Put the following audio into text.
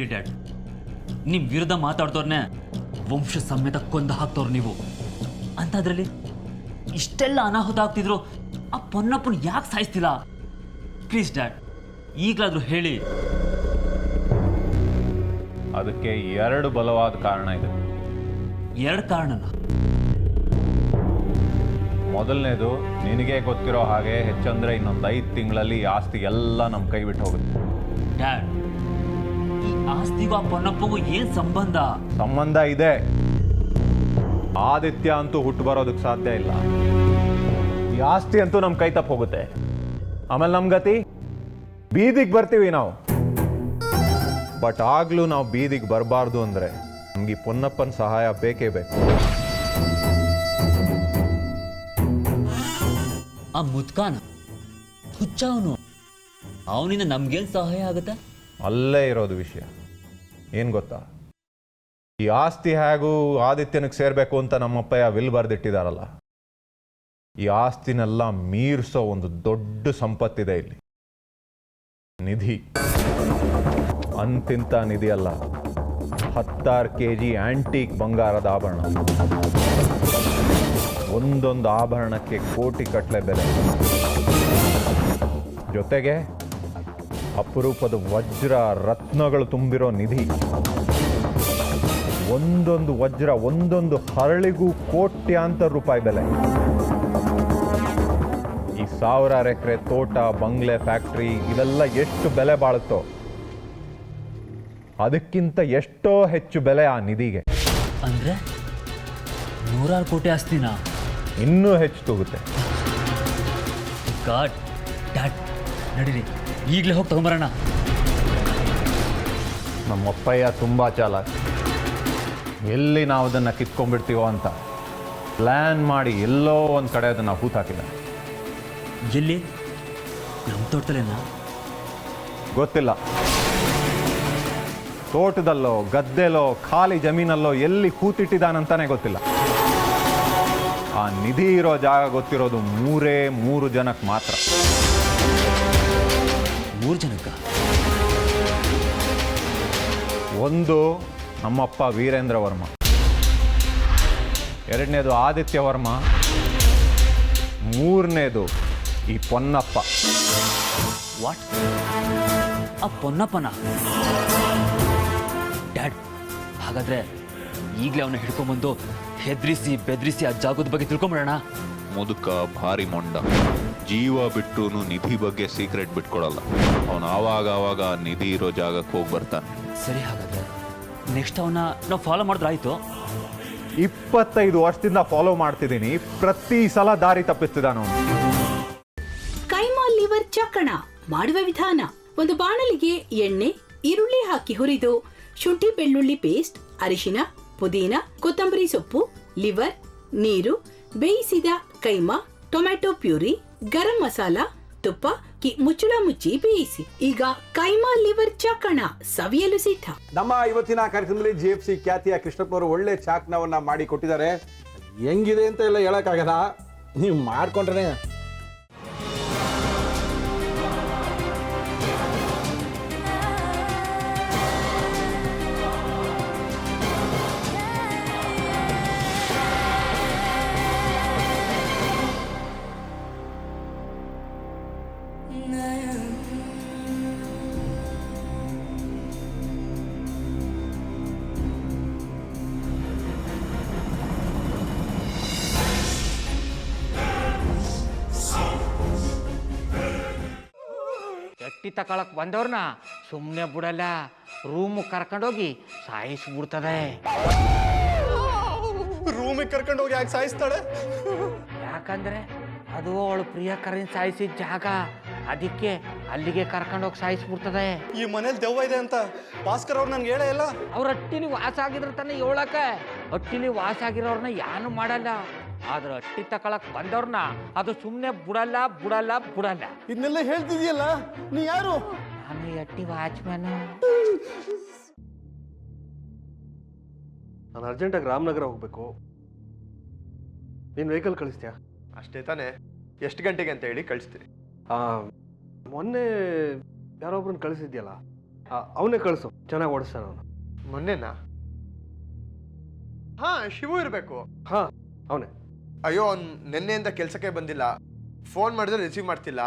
ಹೇಳಿ ಡ್ಯಾಡ್, ನಿಮ್ಮ ವಿರುದ್ಧ ಮಾತಾಡ್ದವ್ರನ್ನೇ ವಂಶ ಸಮೇತ ಕೊಂದು ಹಾಕ್ತವ್ರು ನೀವು. ಅಂಥದ್ರಲ್ಲಿ ಇಷ್ಟೆಲ್ಲ ಅನಾಹುತ ಆಗ್ತಿದ್ರು ಆ ಪೊನ್ನಪ್ಪನ ಯಾಕೆ ಸಾಯಿಸ್ತಿಲ್ಲ? ಪ್ಲೀಸ್ ಡ್ಯಾಡ್, ಈಗಲಾದರೂ ಹೇಳಿ. ಅದಕ್ಕೆ 2 ಬಲವಾದ ಕಾರಣ ಇದೆ. 2 ಕಾರಣನ? ಮೊದಲನೇದು, ನಿನಗೆ ಗೊತ್ತಿರೋ ಹಾಗೆ ಹೆಚ್ಚಂದ್ರೆ ಇನ್ನೊಂದು 5 ತಿಂಗಳಲ್ಲಿ ಈ ಆಸ್ತಿ ಎಲ್ಲ ನಮ್ಮ ಕೈ ಬಿಟ್ಟು ಹೋಗುತ್ತೆ. ಡ್ಯಾಡ್, ಈ ಆಸ್ತಿಗೂ ಆ ಪೊನ್ನಪ್ಪಗೂ ಏನ್ ಸಂಬಂಧ? ಸಂಬಂಧ ಇದೆ. ಆದಿತ್ಯ ಅಂತೂ ಹುಟ್ಟು ಬರೋದಕ್ಕೆ ಸಾಧ್ಯ ಇಲ್ಲ. ಈ ಆಸ್ತಿ ಅಂತೂ ನಮ್ಮ ಕೈ ತಪ್ಪು ಹೋಗುತ್ತೆ. ಆಮೇಲೆ ನಮ್ಮ ಗತಿ ಬೀದಿಗೆ ಬರ್ತೀವಿ ನಾವು. ಬಟ್ ಆಗ್ಲೂ ನಾವು ಬೀದಿಗೆ ಬರಬಾರ್ದು ಅಂದ್ರೆ ನಮ್ಗೆ ಈ ಪೊನ್ನಪ್ಪನ ಸಹಾಯ ಬೇಕೇ ಬೇಕು. ಆ ಮುದ್ಕಾನ ಹುಚ್ಚ ಅವನಿಂದ ನಮ್ಗೇನ್ ಸಹಾಯ ಆಗುತ್ತೆ? ಅಲ್ಲೇ ಇರೋದು ವಿಷಯ. ಏನ್ ಗೊತ್ತಾ, ಈ ಆಸ್ತಿ ಹೇಗೂ ಆದಿತ್ಯನಿಗೆ ಸೇರ್ಬೇಕು ಅಂತ ನಮ್ಮಪ್ಪಯ್ಯ ವಿಲ್ ಬರೆದಿಟ್ಟಿದಾರಲ್ಲ, ಈ ಆಸ್ತಿನೆಲ್ಲ ಮೀರಿಸೋ ಒಂದು ದೊಡ್ಡ ಸಂಪತ್ತಿದೆ ಇಲ್ಲಿ. ನಿಧಿ. ಅಂತಿಂತ ನಿಧಿ ಅಲ್ಲ, 16 kg ಆಂಟೀಕ್ ಬಂಗಾರದ ಆಭರಣ. ಒಂದೊಂದು ಆಭರಣಕ್ಕೆ ಕೋಟಿ ಕಟ್ಲೆ ಬೆಲೆ. ಜೊತೆಗೆ ಅಪರೂಪದ ವಜ್ರ ರತ್ನಗಳು ತುಂಬಿರೋ ನಿಧಿ. ಒಂದೊಂದು ವಜ್ರ, ಒಂದೊಂದು ಹರಳಿಗೂ ಕೋಟ್ಯಾಂತರ ರೂಪಾಯಿ ಬೆಲೆ. ಈ 1000 ಎಕರೆ ತೋಟ, ಬಂಗ್ಲೆ, ಫ್ಯಾಕ್ಟ್ರಿ ಇದೆಲ್ಲ ಎಷ್ಟು ಬೆಲೆ ಬಾಳುತ್ತೋ ಅದಕ್ಕಿಂತ ಎಷ್ಟೋ ಹೆಚ್ಚು ಬೆಲೆ ಆ ನಿಧಿಗೆ. ಅಂದ್ರೆ 100 ಕೋಟಿ ಆಸ್ತಿನಾ? ಇನ್ನೂ ಹೆಚ್ಚು ತೂಗುತ್ತೆ. ಗಾಡ್, ಡ್ಯಾಡ್, ನಡೀರಿ ಈಗಲೇ ಹೋಗಿ ತಗೊಂಬರೋಣ. ನಮ್ಮಪ್ಪಯ್ಯ ತುಂಬ ಚಾಲಾಕ್. ಎಲ್ಲಿ ನಾವು ಅದನ್ನು ಕಿತ್ಕೊಂಡ್ಬಿಡ್ತೀವೋ ಅಂತ ಪ್ಲ್ಯಾನ್ ಮಾಡಿ ಎಲ್ಲೋ ಒಂದು ಕಡೆ ಅದನ್ನು ಹೂತಾಕಿಲ್ಲ. ಎಲ್ಲಿ? ನಮ್ಮ ತೋಟದಲ್ಲೇನಾ? ಗೊತ್ತಿಲ್ಲ. ತೋಟದಲ್ಲೋ, ಗದ್ದೆಲೋ, ಖಾಲಿ ಜಮೀನಲ್ಲೋ ಎಲ್ಲಿ ಹೂತಿಟ್ಟಿದ್ದಾನಂತಾನೆ ಗೊತ್ತಿಲ್ಲ. ಆ ನಿಧಿ ಇರೋ ಜಾಗ ಗೊತ್ತಿರೋದು 3 ಜನಕ್ಕೆ ಮಾತ್ರ. 3 ಜನಕ್ಕ? ಒಂದು ನಮ್ಮಪ್ಪ ವೀರೇಂದ್ರ ವರ್ಮ, ಎರಡನೇದು ಆದಿತ್ಯ ವರ್ಮ, ಮೂರನೇದು ಈ ಪೊನ್ನಪ್ಪ. ವಾಟ್? ಆ ಪೊನ್ನಪ್ಪನ? ಡ್ಯಾಡ್, ಹಾಗಾದ್ರೆ ಈಗಲೇ ಅವನ್ನ ಹಿಡ್ಕೊಂಡ್ಬಂದು ಹೆದರಿಸಿ ಬೆದರಿಸಿ ಆ ಜಾಗದ ಬಗ್ಗೆ ತಿಳ್ಕೊಂಬಿಡೋಣ. ಮುದುಕ ಭಾರಿ ಮೊಂಡ. ಜೀವ ಬಿಟ್ಟೂನು ನಿಧಿ ಬಗ್ಗೆ ಸೀಕ್ರೆಟ್ ಬಿಟ್ಕೊಡಲ್ಲ. ಅವನು ಆವಾಗ ನಿಧಿ ಇರೋ ಜಾಗಕ್ಕೆ ಹೋಗಿ ಬರ್ತಾನೆ. ಸರಿ, ಹಾಗಾದ್ರೆ ನೆಕ್ಸ್ಟ್ ಅವನ್ನ ನಾವು ಫಾಲೋ ಮಾಡಿದ್ರೆ ಆಯ್ತು. 25 ವರ್ಷದಿಂದ ಫಾಲೋ ಮಾಡ್ತಿದ್ದೀನಿ. ಪ್ರತಿ ಸಲ ದಾರಿ ತಪ್ಪಿಸ್ತಿದ್ದಾನ ಅವನು. ಕೈಮಾ ಲಿವರ್ ಚಕ್ಕಣ ಮಾಡುವ ವಿಧಾನ: ಒಂದು ಬಾಣಲಿಗೆ ಎಣ್ಣೆ, ಈರುಳ್ಳಿ ಹಾಕಿ ಹುರಿದು ಶುಂಠಿ ಬೆಳ್ಳುಳ್ಳಿ ಪೇಸ್ಟ್, ಅರಿಶಿನ, ಪುದೀನ, ಕೊತ್ತಂಬರಿ ಸೊಪ್ಪು, ಲಿವರ್, ನೀರು, ಬೇಯಿಸಿದ ಕೈಮಾ, ಟೊಮ್ಯಾಟೊ ಪ್ಯೂರಿ, ಗರಂ ಮಸಾಲ, ತುಪ್ಪ ಮುಚ್ಚಳ ಮುಚ್ಚಿ ಬೇಯಿಸಿ. ಈಗ ಕೈಮಾ ಲಿವರ್ ಚಾಕಣ ಸವಿಯಲು ಸಿದ್ಧ. ನಮ್ಮ ಇವತ್ತಿನ ಕಾರ್ಯಕ್ರಮದಲ್ಲಿ GFC ಖ್ಯಾತಿಯ ಕೃಷ್ಣಪ್ಪನವರು ಒಳ್ಳೆ ಚಾಕ್ನವನ್ನ ಮಾಡಿ ಕೊಟ್ಟಿದ್ದಾರೆ. ಹೆಂಗಿದೆ ಅಂತ ಎಲ್ಲ ಹೇಳಕ್ಕಾಗಲ್ಲ, ನೀವು ಮಾಡ್ಕೊಂಡ್ರೆ. ಎಟ್ಟಿ ತಕೊಳಕ್ ಬಂದವ್ರನ್ನ ಸುಮ್ಮನೆ ಬಿಡಲ್ಲ, ರೂಮ್ ಕರ್ಕೊಂಡೋಗಿ ಸಾಯಿಸ್ಬಿಡ್ತದೆ. ರೂಮಿಗೆ ಕರ್ಕೊಂಡೋಗಿ ಯಾಕೆ ಸಾಯಿಸ್ತಾಳೆ? ಯಾಕಂದ್ರೆ ಅದು ಅವಳು ಪ್ರಿಯಕರನ್ ಸಾಯಿಸಿದ ಜಾಗ, ಅದಕ್ಕೆ ಅಲ್ಲಿಗೆ ಕರ್ಕೊಂಡೋಗಿ ಸಾಯಿಸ್ಬಿಡ್ತದೆ. ಈ ಮನೇಲಿ ದೆವ್ವ ಇದೆ ಅಂತ ಭಾಸ್ಕರ್ ಅವ್ರು ನನ್ಗೆ ಹೇಳೇ ಇಲ್ಲ. ಅವ್ರ ಹಟ್ಟಿಲಿ ವಾಸ ಆಗಿದ್ರ ತಾನೆ ಹೇಳಕ. ಹಟ್ಟಿಲಿ ವಾಸ ಆಗಿರೋರ್ನ ಏನು ಮಾಡಲ್ಲ, ಆದ್ರೆ ಹಟ್ಟಿ ತಕೊಳಕ್ ಬಂದವ್ರನ್ನ ಅದು ಸುಮ್ಮನೆ ಬಿಡಲ್ಲ ಬಿಡಲ್ಲ ಬಿಡಲ್ಲ. ಇದನ್ನೆಲ್ಲ ಹೇಳ್ತಿದ್ಯಲ್ಲ, ನೀ ಯಾರು? ನಾನು ಹಟ್ಟಿ ವಾಚ್ಮ್ಯಾನ್. ನಾನು ಅರ್ಜೆಂಟಾಗಿ ರಾಮನಗರ ಹೋಗ್ಬೇಕು. ನೀನು ವೆಹಿಕಲ್ ಕಳಿಸ್ತೀಯಾ? ಅಷ್ಟೇ ತಾನೇ? ಎಷ್ಟು ಗಂಟೆಗೆ ಅಂತ ಹೇಳಿ ಕಳಿಸ್ತೀನಿ. ಮೊನ್ನೆ ಯಾರೊಬ್ರನ್ನ ಕಳಿಸಿದ್ಯಲ್ಲ, ಅವನೇ ಕಳಿಸು, ಚೆನ್ನಾಗಿ ಓಡಿಸ್ತಾನೆ ಅವನು. ಮೊನ್ನೆನಾ? ಹಾ, ಶಿವು ಇರಬೇಕು. ಹಾಂ, ಅವನೇ. ಅಯ್ಯೋ, ಅವ್ನು ನಿನ್ನೆಯಿಂದ ಕೆಲಸಕ್ಕೆ ಬಂದಿಲ್ಲ. ಫೋನ್ ಮಾಡಿದ್ರೆ ರಿಸೀವ್ ಮಾಡ್ತಿಲ್ಲ.